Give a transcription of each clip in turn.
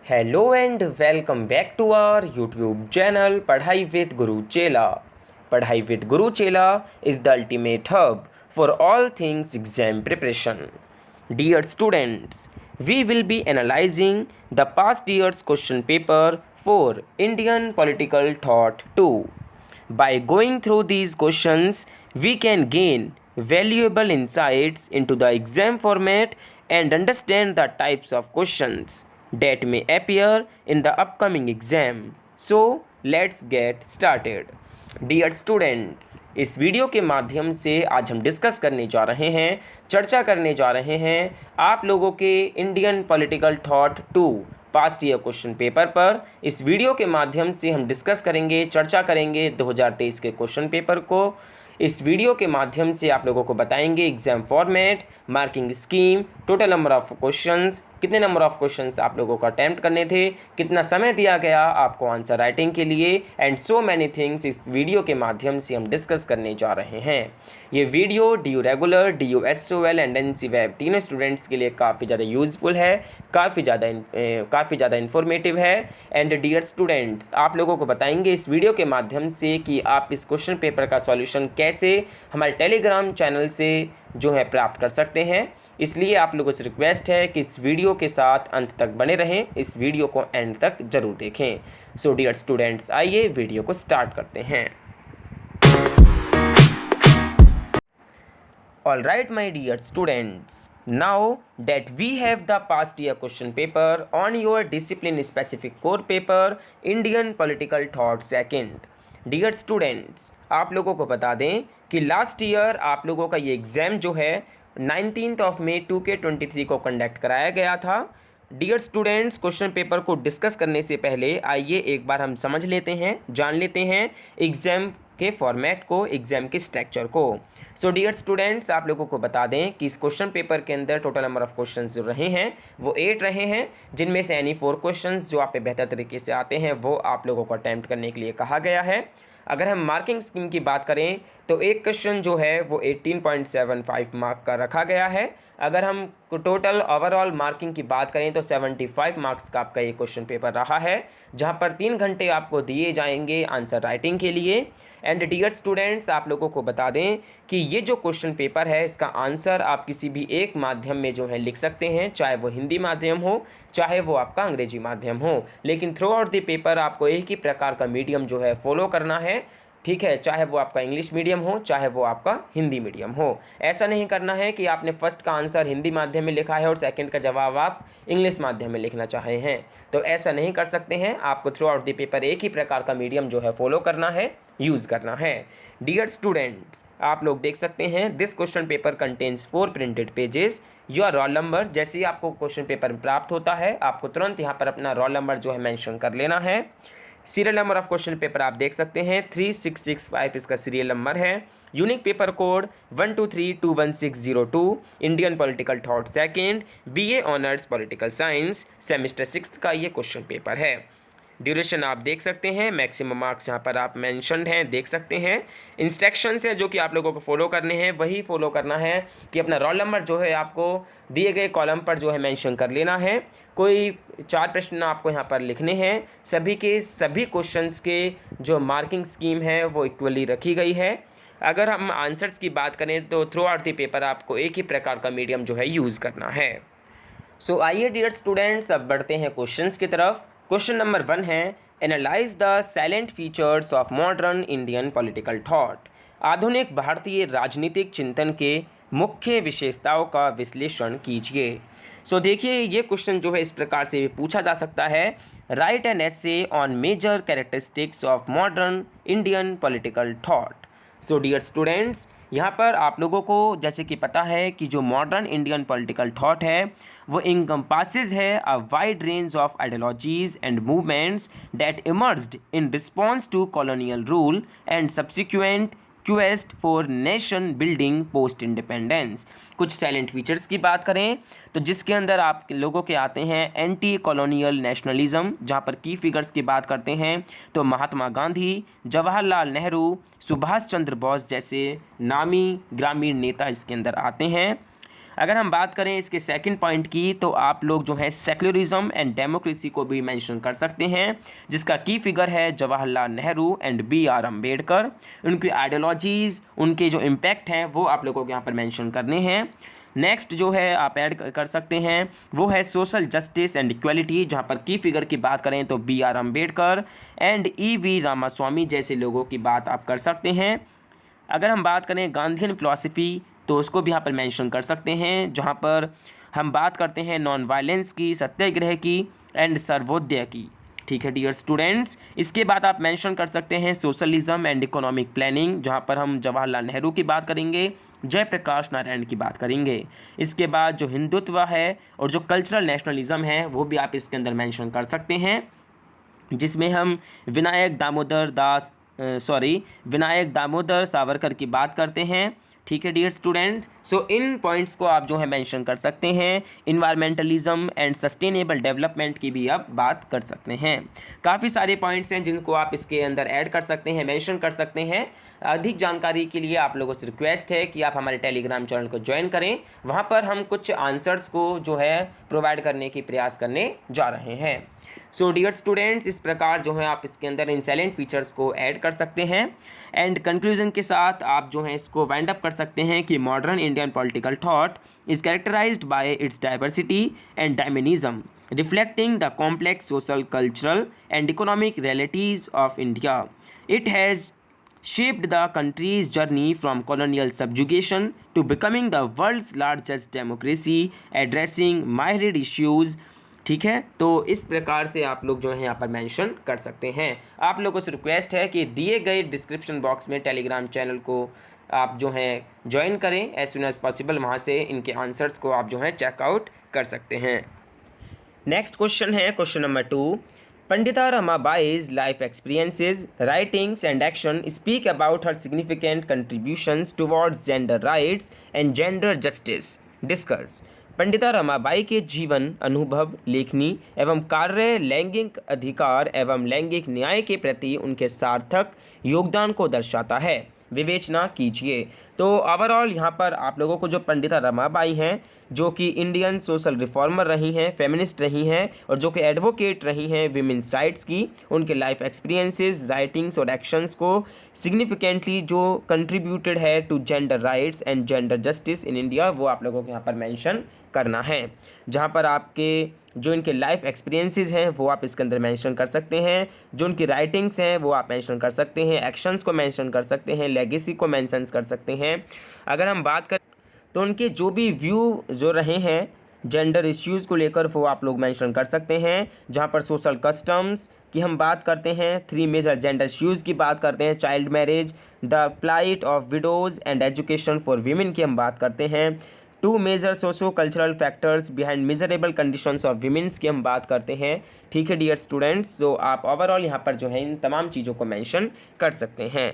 Hello and welcome back to our YouTube channel Padhai with Guru Chela. पढ़ाई with Guru चेला is the ultimate hub for all things exam preparation. Dear students, we will be analyzing the past year's question paper for Indian Political Thought 2. By going through these questions, we can gain valuable insights into the exam format and understand the types of questions that may appear in the upcoming exam. So, let's get started. Dear students, इस video के माध्यम से आज हम discuss करने जा रहे हैं, चर्चा करने जा रहे हैं आप लोगों के Indian political thought 2 past year question paper पर। इस वीडियो के माध्यम से हम डिस्कस करेंगे, चर्चा करेंगे 2023 के क्वेश्चन पेपर को। इस वीडियो के माध्यम से आप लोगों को बताएंगे exam format, marking scheme, total number of questions, कितने नंबर ऑफ क्वेश्चंस आप लोगों को अटेम्प्ट करने थे, कितना समय दिया गया आपको आंसर राइटिंग के लिए, एंड सो मैनी थिंग्स इस वीडियो के माध्यम से हम डिस्कस करने जा रहे हैं। ये video DU regular, DU SOL and NC web तीनों स्टूडेंट्स के लिए काफ़ी ज़्यादा यूज़फुल है, काफ़ी ज़्यादा इन्फॉर्मेटिव है। एंड डियर स्टूडेंट्स, आप लोगों को बताएंगे इस वीडियो के माध्यम से कि आप इस क्वेश्चन पेपर का सॉल्यूशन कैसे हमारे टेलीग्राम चैनल से जो है प्राप्त कर सकते हैं। इसलिए आप लोगों से रिक्वेस्ट है कि इस वीडियो के साथ अंत तक बने रहें, इस वीडियो को एंड तक ज़रूर देखें। सो डियर स्टूडेंट्स, आइए वीडियो को स्टार्ट करते हैं। Alright my dear students, now that we have the past year question paper on your discipline specific core paper Indian Political Thought 2nd. Dear students, आप लोगों को बता दें कि लास्ट ईयर आप लोगों का ये एग्ज़ाम जो है 19 मई 2K23 को कंडक्ट कराया गया था। डियर स्टूडेंट्स, क्वेश्चन पेपर को डिस्कस करने से पहले आइए एक बार हम समझ लेते हैं, जान लेते हैं एग्ज़ाम के फॉर्मेट को, एग्ज़ाम के स्ट्रक्चर को। सो डियर स्टूडेंट्स, आप लोगों को बता दें कि इस क्वेश्चन पेपर के अंदर टोटल नंबर ऑफ क्वेश्चंस जो रहे हैं वो 8 रहे हैं, जिनमें से एनी 4 क्वेश्चंस जो आप पे बेहतर तरीके से आते हैं वो आप लोगों को अटैम्प्ट करने के लिए कहा गया है। अगर हम मार्किंग स्कीम की बात करें तो एक क्वेश्चन जो है वो 18.75 मार्क का रखा गया है। अगर हम टोटल ओवरऑल मार्किंग की बात करें तो 75 मार्क्स का आपका ये क्वेश्चन पेपर रहा है, जहां पर 3 घंटे आपको दिए जाएंगे आंसर राइटिंग के लिए। एंड डियर स्टूडेंट्स, आप लोगों को बता दें कि ये जो क्वेश्चन पेपर है इसका आंसर आप किसी भी एक माध्यम में जो है लिख सकते हैं, चाहे वो हिंदी माध्यम हो, चाहे वो आपका अंग्रेजी माध्यम हो, लेकिन थ्रू आउट द पेपर आपको एक ही प्रकार का मीडियम जो है फॉलो करना है। ठीक है, चाहे वो आपका इंग्लिश मीडियम हो, चाहे वो आपका हिंदी मीडियम हो। ऐसा नहीं करना है कि आपने फर्स्ट का आंसर हिंदी माध्यम में लिखा है और सेकंड का जवाब आप इंग्लिश माध्यम में लिखना चाहे हैं, तो ऐसा नहीं कर सकते हैं। आपको थ्रू आउट द पेपर एक ही प्रकार का मीडियम जो है फॉलो करना है, यूज़ करना है। डियर स्टूडेंट्स, आप लोग देख सकते हैं this question paper contains 4 printed pages. Your roll number, जैसे ही आपको क्वेश्चन पेपर प्राप्त होता है आपको तुरंत यहाँ पर अपना रोल नंबर जो है मेंशन कर लेना है। Serial number of question paper आप देख सकते हैं 3665 इसका सीरियल नंबर है। Unique paper code 1232162। Indian political thought 2nd, BA honours political science, semester 6 का ये क्वेश्चन पेपर है। ड्यूरेशन आप देख सकते हैं, मैक्सिमम मार्क्स यहाँ पर आप मेंशन्ड हैं, देख सकते हैं। इंस्ट्रक्शंस है जो कि आप लोगों को फॉलो करने हैं, वही फॉलो करना है कि अपना रोल नंबर जो है आपको दिए गए कॉलम पर जो है मेंशन कर लेना है। कोई 4 प्रश्न आपको यहाँ पर लिखने हैं, सभी के सभी क्वेश्चंस के जो मार्किंग स्कीम है वो इक्वली रखी गई है। अगर हम आंसर्स की बात करें तो थ्रू आउट द पेपर आपको एक ही प्रकार का मीडियम जो है यूज़ करना है। सो आइए डियर स्टूडेंट्स, अब बढ़ते हैं क्वेश्चंस की तरफ। क्वेश्चन नंबर 1 है, analyse the salient features of modern Indian political thought. आधुनिक भारतीय राजनीतिक चिंतन के मुख्य विशेषताओं का विश्लेषण कीजिए। सो देखिए, ये क्वेश्चन जो है इस प्रकार से पूछा जा सकता है, write an essay on major characteristics of modern Indian political thought. So dear students, यहाँ पर आप लोगों को जैसे कि पता है कि जो मॉडर्न इंडियन पॉलिटिकल थॉट है वो इनकम्पासेस है a wide range of ideologies and movements that emerged in response to colonial rule and subsequent quest for nation building post independence. कुछ साइलेंट फीचर्स की बात करें तो जिसके अंदर आप लोगों के आते हैं एंटी कॉलोनियल नेशनलिज्म, जहाँ पर की फिगर्स की बात करते हैं तो महात्मा गांधी, जवाहरलाल नेहरू, सुभाष चंद्र बोस जैसे नामी ग्रामीण नेता इसके अंदर आते हैं। अगर हम बात करें इसके सेकंड पॉइंट की, तो आप लोग जो है सेक्युलरिज्म एंड डेमोक्रेसी को भी मेंशन कर सकते हैं, जिसका की फिगर है जवाहरलाल नेहरू एंड BR अम्बेडकर। उनकी आइडियोलॉजीज़, उनके जो इम्पैक्ट हैं वो आप लोगों को यहाँ पर मेंशन करने हैं। नेक्स्ट जो है आप ऐड कर सकते हैं वो है सोशल जस्टिस एंड इक्वलिटी, जहाँ पर की फिगर की बात करें तो BR Ambedkar and EV Ramaswamy जैसे लोगों की बात आप कर सकते हैं। अगर हम बात करें गांधीयन फिलॉसफी, तो उसको भी यहाँ पर मेंशन कर सकते हैं, जहाँ पर हम बात करते हैं नॉन वायलेंस की, सत्याग्रह की एंड सर्वोदय की। ठीक है डियर स्टूडेंट्स, इसके बाद आप मेंशन कर सकते हैं सोशलिज्म एंड इकोनॉमिक प्लानिंग, जहाँ पर हम जवाहरलाल नेहरू की बात करेंगे, जयप्रकाश नारायण की बात करेंगे। इसके बाद जो हिंदुत्व है और जो कल्चरल नेशनलिज्म है वो भी आप इसके अंदर मेंशन कर सकते हैं, जिसमें हम विनायक दामोदर सावरकर की बात करते हैं। ठीक है डियर स्टूडेंट्स, सो इन पॉइंट्स को आप जो है मेंशन कर सकते हैं। इन्वायरमेंटलिज्म एंड सस्टेनेबल डेवलपमेंट की भी आप बात कर सकते हैं। काफ़ी सारे पॉइंट्स हैं जिनको आप इसके अंदर ऐड कर सकते हैं, मेंशन कर सकते हैं। अधिक जानकारी के लिए आप लोगों से रिक्वेस्ट है कि आप हमारे टेलीग्राम चैनल को ज्वाइन करें, वहाँ पर हम कुछ आंसर्स को जो है प्रोवाइड करने की प्रयास करने जा रहे हैं। सो डियर स्टूडेंट्स, इस प्रकार जो है आप इसके अंदर इन साइलेंट फीचर्स को ऐड कर सकते हैं। एंड कंक्लूजन के साथ आप जो है इसको वाइंड अप कर सकते हैं कि modern Indian political thought is characterised by its diversity and dynamism, reflecting the complex social, cultural and economic realities of India. It has shaped the country's journey from colonial subjugation to becoming the world's largest democracy, addressing myriad issues. ठीक है, तो इस प्रकार से आप लोग जो है यहाँ पर मेंशन कर सकते हैं। आप लोगों से रिक्वेस्ट है कि दिए गए डिस्क्रिप्शन बॉक्स में टेलीग्राम चैनल को आप जो है ज्वाइन करें एज सुन एज पॉसिबल, वहाँ से इनके आंसर्स को आप जो है चेकआउट कर सकते हैं। नेक्स्ट क्वेश्चन है question number 2। Pandita Ramabai's life experiences, writings and action speak about her significant contributions towards gender rights and gender justice. Discuss. Pandita Ramabai के जीवन, अनुभव, लेखनी एवं कार्य लैंगिक अधिकार एवं लैंगिक न्याय के प्रति उनके सार्थक योगदान को दर्शाता है। विवेचना कीजिए। तो ओवरऑल यहाँ पर आप लोगों को जो पंडिता रमाबाई हैं, जो कि इंडियन सोशल रिफॉर्मर रही हैं, फेमिनिस्ट रही हैं और जो कि एडवोकेट रही हैं विमेंस राइट्स की, उनके लाइफ एक्सपीरियंसेस, राइटिंग्स और एक्शंस को सिग्निफिकेंटली जो कंट्रीब्यूटेड है to gender rights and gender justice in India, वो आप लोगों को यहाँ पर मेंशन करना है। जहाँ पर आपके जो इनके लाइफ एक्सपीरियंसेस हैं वो आप इसके अंदर मेंशन कर सकते हैं, जो उनकी राइटिंग्स हैं वो आप मेंशन कर सकते हैं, एक्शंस को मेंशन कर सकते हैं, लेगेसी को मेंशन कर सकते हैं। अगर हम बात करें तो उनके जो भी व्यू जो रहे हैं जेंडर इश्यूज़ को लेकर वो आप लोग मेंशन कर सकते हैं। जहाँ पर सोशल कस्टम्स की हम बात करते हैं, 3 मेजर जेंडर इश्यूज़ की बात करते हैं, child marriage, the plight of widows and education for women की हम बात करते हैं, 2 major socio cultural factors behind miserable conditions of women's की हम बात करते हैं। ठीक है डियर स्टूडेंट्स, तो आप ओवरऑल यहाँ पर जो है इन तमाम चीज़ों को मेंशन कर सकते हैं।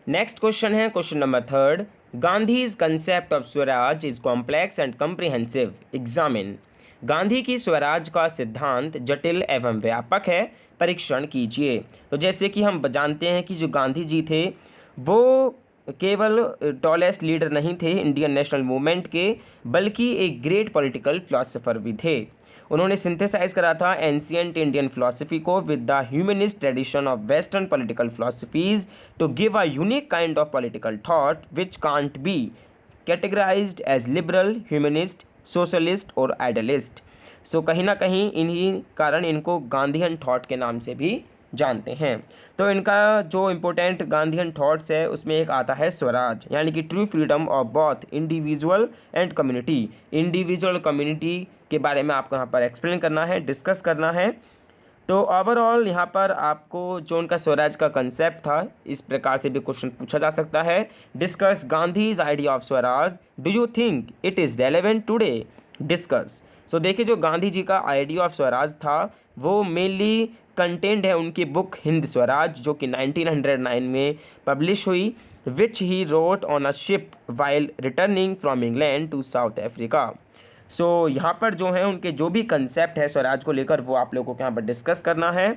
नेक्स्ट क्वेश्चन है question number 3। Gandhi's concept of Swaraj is complex and comprehensive, examine. Gandhi की स्वराज का सिद्धांत जटिल एवं व्यापक है, परीक्षण कीजिए। तो जैसे कि हम जानते हैं कि जो गांधी जी थे वो केवल टॉलेस्ट लीडर नहीं थे इंडियन नेशनल मूवमेंट के, बल्कि एक ग्रेट पॉलिटिकल फिलोसोफर भी थे। उन्होंने सिंथेसाइज करा था एंशियंट इंडियन फिलोसफी को with the humanist tradition of western political philosophies to give a unique kind of political thought which can't be categorized as liberal, humanist, socialist और idealist. So कहीं ना कहीं इन्हीं कारण इनको गांधीयन थॉट के नाम से भी जानते हैं। तो इनका जो इम्पोर्टेंट गांधीयन थॉट्स है उसमें एक आता है स्वराज, यानी कि true freedom of both individual and community. Individual community के बारे में आपको यहाँ पर एक्सप्लेन करना है, डिस्कस करना है। तो ओवरऑल यहाँ पर आपको जो उनका स्वराज का कंसेप्ट था, इस प्रकार से भी क्वेश्चन पूछा जा सकता है। Discuss Gandhi's idea of swaraj, do you think it is relevant today? Discuss. सो देखिए, जो गांधी जी का आइडिया ऑफ स्वराज था वो मेनली कंटेंट है उनकी बुक हिंद स्वराज, जो कि 1909 में पब्लिश हुई, which he wrote on a ship while returning from England to South Africa. सो यहाँ पर जो है उनके जो भी कंसेप्ट है स्वराज को लेकर वो आप लोगों को यहाँ पर डिस्कस करना है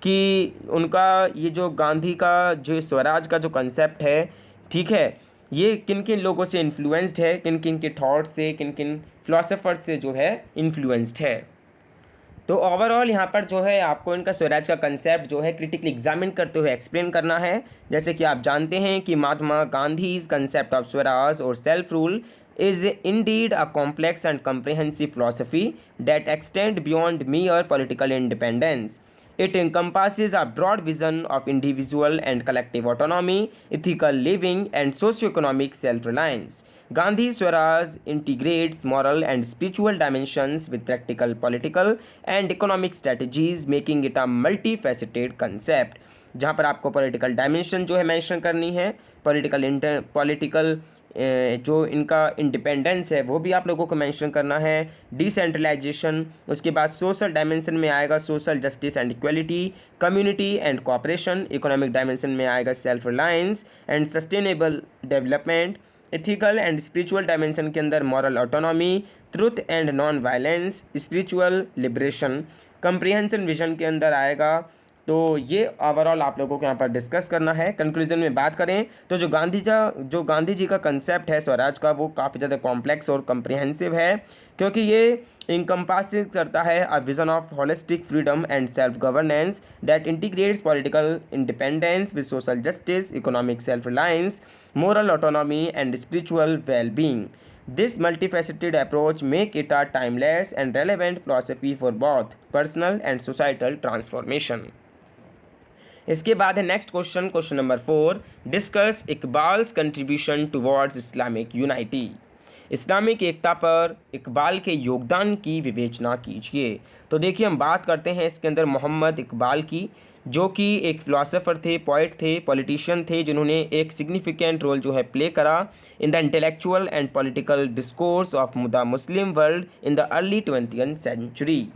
कि उनका ये जो गांधी का जो स्वराज का जो कंसेप्ट है, ठीक है, ये किन किन लोगों से इन्फ्लुएंस्ड है, किन किन के थॉट से, किन किन फिलोसोफर से जो है इन्फ्लुएंस्ड है। तो ओवरऑल यहाँ पर जो है आपको इनका स्वराज का कंसेप्ट जो है क्रिटिकली एग्जामिन करते हुए एक्सप्लेन करना है। जैसे कि आप जानते हैं कि महात्मा गांधीज कंसेप्ट ऑफ स्वराज और self rule is indeed a complex and comprehensive philosophy that extend beyond mere political independence. It encompasses a broad vision of individual and collective autonomy, ethical living, and socio-economic self-reliance. Gandhi's Swaraj integrates moral and spiritual dimensions with practical political and economic strategies, making it a multifaceted concept. जहाँ पर आपको political dimension जो है mention करनी है, political जो इनका independence है वो भी आप लोगों को मेंशन करना है, डिसेंट्रलाइजेशन, उसके बाद सोशल डायमेंशन में आएगा social justice and equality, community and cooperation, economic dimension में आएगा self reliance and sustainable development, ethical and spiritual dimension के अंदर moral autonomy, truth and non violence, spiritual liberation, comprehension vision के अंदर आएगा। तो ये ओवरऑल आप लोगों को यहाँ पर डिस्कस करना है। कंक्लूजन में बात करें तो जो गांधी जी का कंसेप्ट है स्वराज का वो काफ़ी ज़्यादा कॉम्प्लेक्स और कम्प्रिहेंसिव है, क्योंकि ये इंकम्पासिस करता है a vision of holistic freedom and self governance that integrates political independence with social justice, economic self reliance, moral autonomy and spiritual well-being. This multifaceted approach make it a timeless and relevant philosophy for both personal and societal transformation. इसके बाद है next question number 4, discuss Iqbal's contribution towards Islamic unity. Islamic एकता पर इकबाल के योगदान की विवेचना कीजिए। तो देखिए हम बात करते हैं इसके अंदर मोहम्मद इकबाल की, जो कि एक फ़िलासफ़र थे, पोइट थे, पॉलिटिशियन थे, जिन्होंने एक सिग्निफिकेंट रोल जो है प्ले करा in the intellectual and political discourse of the Muslim world in the early 20th century.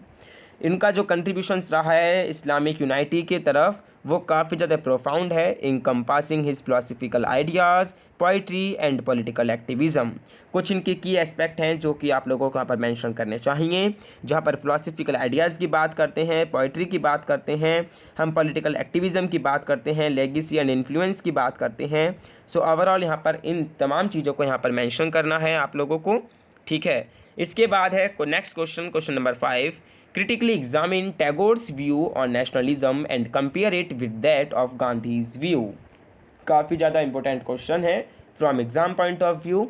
इनका जो कंट्रीब्यूशंस रहा है इस्लामिक यूनाइटी के तरफ वो काफ़ी ज़्यादा प्रोफाउंड है, encompassing his philosophical ideas, poetry and political activism. कुछ इनके की एस्पेक्ट हैं जो कि आप लोगों को यहाँ पर मेंशन करने चाहिए, जहाँ पर फिलोसफिकल आइडियाज़ की बात करते हैं, पोइट्री की बात करते हैं, हम पॉलिटिकल एक्टिविज़म की बात करते हैं, लेगेसी एंड इन्फ्लुएंस की बात करते हैं। सो ओवरऑल यहाँ पर इन तमाम चीज़ों को यहाँ पर मेंशन करना है आप लोगों को, ठीक है। इसके बाद है next question number 5, critically examine Tagore's view on nationalism and compare it with that of Gandhi's view. काफ़ी ज़्यादा इंपॉर्टेंट क्वेश्चन है from exam point of view.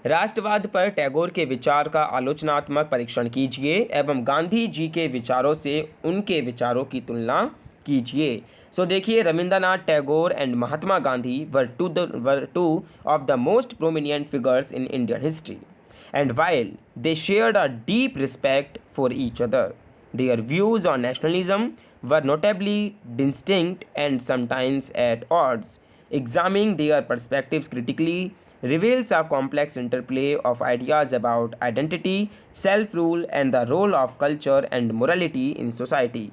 राष्ट्रवाद पर टैगोर के विचार का आलोचनात्मक परीक्षण कीजिए एवं गांधी जी के विचारों से उनके विचारों की तुलना कीजिए। सो देखिए Rabindranath Tagore and Mahatma Gandhi were two of the most prominent figures in Indian history, and while they shared a deep respect for each other, their views on nationalism were notably distinct and sometimes at odds. Examining their perspectives critically reveals a complex interplay of ideas about identity, self-rule, and the role of culture and morality in society.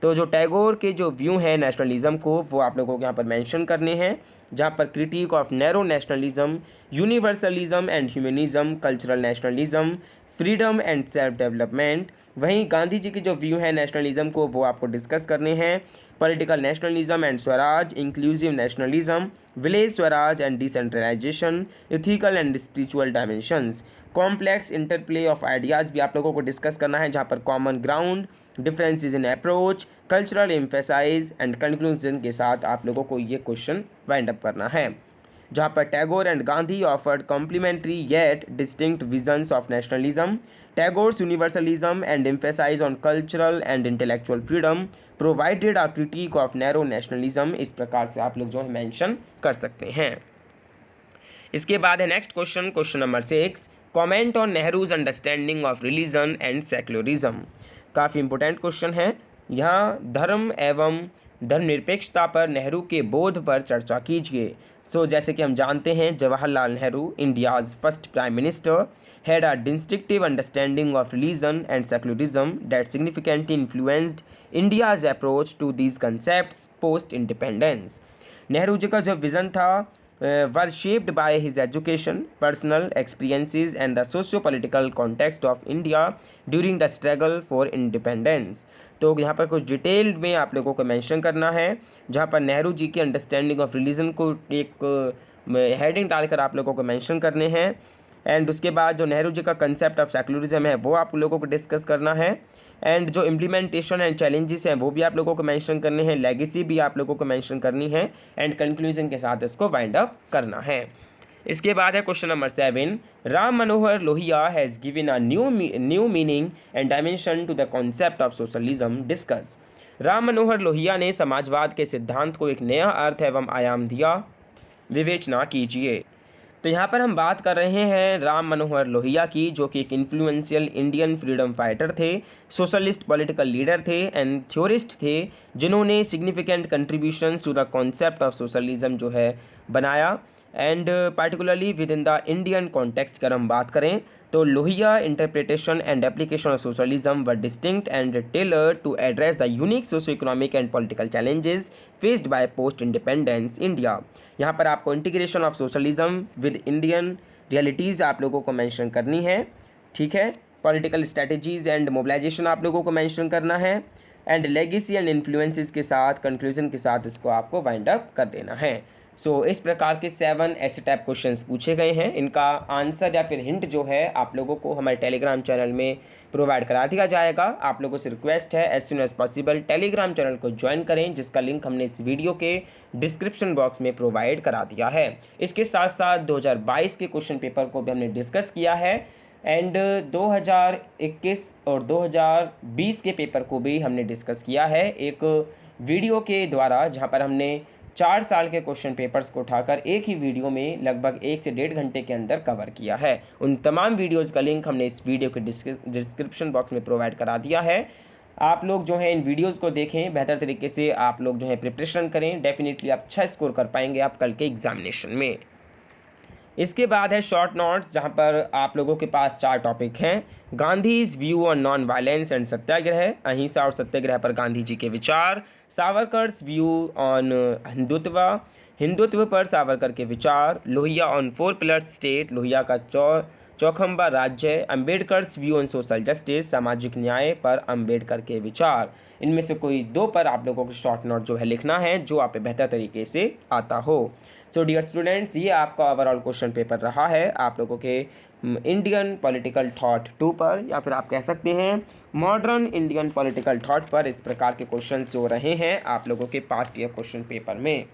तो जो टैगोर के जो view हैं nationalism को वो आप लोगों को यहाँ पर मेंशन करने हैं, जहाँ पर critic of narrow nationalism, universalism and humanism, cultural nationalism, freedom and self development. वहीं गांधी जी के जो व्यू हैं नेशनलिज्म को वो आपको डिस्कस करने हैं, political nationalism and swaraj, inclusive nationalism, village swaraj and decentralization, ethical and spiritual dimensions, complex interplay of ideas भी आप लोगों को डिस्कस करना है, जहाँ पर common ground, differences in approach, cultural emphasize and conclusion के साथ आप लोगों को ये क्वेश्चन वाइंड अप करना है, जहाँ पर Tagore and Gandhi offered complementary yet distinct visions of nationalism, Tagore's universalism and emphasize on cultural and intellectual freedom provided a critique of narrow nationalism. इस प्रकार से आप लोग जो है मेंशन कर सकते हैं। इसके बाद है next question number 6, comment on Nehru's understanding of religion and secularism. काफ़ी इंपॉर्टेंट क्वेश्चन है। यहाँ धर्म एवं धर्मनिरपेक्षता पर नेहरू के बोध पर चर्चा कीजिए। जैसे कि हम जानते हैं Jawaharlal Nehru, India's first prime minister, had a distinctive understanding of religion and secularism that significantly influenced India's approach to these concepts post-independence. Nehru ji का जो विज़न था were shaped by his education, personal experiences and the socio-political context of India during the struggle for independence. तो यहाँ पर कुछ detail में आप लोगों को मेंशन करना है, जहाँ पर नेहरू जी की अंडरस्टैंडिंग ऑफ रिलीजन को एक हेडिंग डालकर आप लोगों को मेंशन करने हैं। एंड उसके बाद जो नेहरू जी का कंसेप्ट ऑफ सेकुलरिज्म है वो आप लोगों को डिस्कस करना है। एंड जो इम्प्लीमेंटेशन एंड चैलेंजेस हैं वो भी आप लोगों को मेंशन करने हैं, लेगेसी भी आप लोगों को मेंशन करनी है, एंड कंक्लूजन के साथ इसको वाइंड अप करना है। इसके बाद है question number 7, Ram Manohar Lohia has given a new meaning and dimension to the concept of socialism, discuss. Ram Manohar Lohia ने समाजवाद के सिद्धांत को एक नया अर्थ एवं आयाम दिया, विवेचना कीजिए। तो यहाँ पर हम बात कर रहे हैं राम मनोहर लोहिया की, जो कि एक इन्फ्लुएंशियल इंडियन फ्रीडम फाइटर थे, सोशलिस्ट पॉलिटिकल लीडर थे एंड थ्योरिस्ट थे, जिन्होंने significant contributions to the concept of socialism जो है बनाया। And particularly with in the Indian context अगर हम बात करें तो Lohia interpretation and application of socialism were distinct and tailored to address the unique socio economic and political challenges faced by post independence India. यहाँ पर आपको integration of socialism with Indian realities आप लोगों को मेंशन करनी है, ठीक है। पॉलिटिकल स्ट्रेटजीज एंड मोबिलाइजेशन आप लोगों को मेंशन करना है, एंड लेगेसी एंड इन्फ्लुएंसेस के साथ कंक्लूजन के साथ इसको आपको वाइंड अप कर देना है। सो इस प्रकार के 7 ऐसे टाइप क्वेश्चंस पूछे गए हैं। इनका आंसर या फिर हिंट जो है आप लोगों को हमारे टेलीग्राम चैनल में प्रोवाइड करा दिया जाएगा। आप लोगों से रिक्वेस्ट है as soon as possible Telegram channel को ज्वाइन करें, जिसका लिंक हमने इस वीडियो के डिस्क्रिप्शन बॉक्स में प्रोवाइड करा दिया है। इसके साथ साथ 2022 के क्वेश्चन पेपर को भी हमने डिस्कस किया है, एंड 2021 और 2020 के पेपर को भी हमने डिस्कस किया है एक वीडियो के द्वारा, जहाँ पर हमने 4 साल के क्वेश्चन पेपर्स को उठाकर एक ही वीडियो में लगभग 1 से 1.5 घंटे के अंदर कवर किया है। उन तमाम वीडियोज़ का लिंक हमने इस वीडियो के डिस्क्रिप्शन बॉक्स में प्रोवाइड करा दिया है। आप लोग जो है इन वीडियोज़ को देखें, बेहतर तरीके से आप लोग जो है प्रिपरेशन करें, डेफिनेटली आप अच्छा स्कोर कर पाएंगे आप कल के एग्जामिनेशन में। इसके बाद है शॉर्ट नोट्स, जहाँ पर आप लोगों के पास 4 टॉपिक हैं। Gandhi's view on non violence and satyagraha, अहिंसा और सत्याग्रह पर गांधी जी के विचार। सावरकर्स व्यू ऑन हिंदुत्व पर सावरकर के विचार। Lohia on 4 pillars state, Lohia का चौखंबा राज्य। Ambedkar's view on social justice, सामाजिक न्याय पर अम्बेडकर के विचार। इनमें से कोई 2 पर आप लोगों को शॉर्ट नोट जो है लिखना है, जो आप बेहतर तरीके से आता हो। सो डियर स्टूडेंट्स, ये आपका ओवरऑल क्वेश्चन पेपर रहा है आप लोगों के इंडियन पॉलिटिकल थॉट 2 पर, या फिर आप कह सकते हैं मॉडर्न इंडियन पॉलिटिकल थॉट पर। इस प्रकार के क्वेश्चंस जो रहे हैं आप लोगों के पास्ट ईयर क्वेश्चन पेपर में।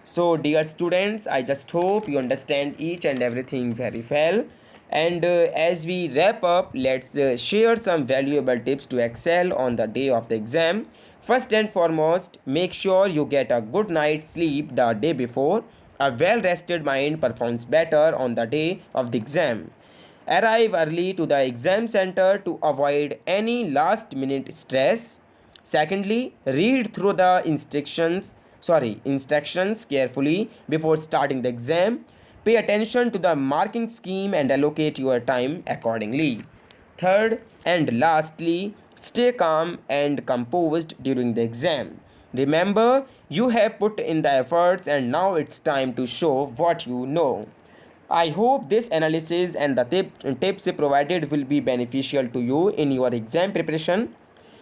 So dear students, I just hope you understand each and everything very well, and as we wrap up, let's share some valuable tips to excel on the day of the exam. First and foremost, make sure you get a good night's sleep the day before. A well rested mind performs better on the day of the exam. Arrive early to the exam center to avoid any last minute stress. Secondly, read through the instructions carefully before starting the exam. Pay attention to the marking scheme and allocate your time accordingly. Third and lastly, stay calm and composed during the exam. Remember, you have put in the efforts and now it's time to show what you know. I hope this analysis and the tips provided will be beneficial to you in your exam preparation.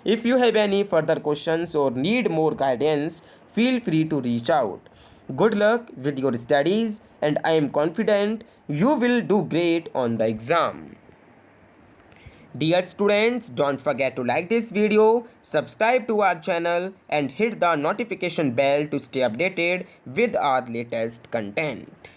If you have any further questions or need more guidance, feel free to reach out. Good luck with your studies, and I am confident you will do great on the exam. Dear students, don't forget to like this video, subscribe to our channel and hit the notification bell to stay updated with our latest content.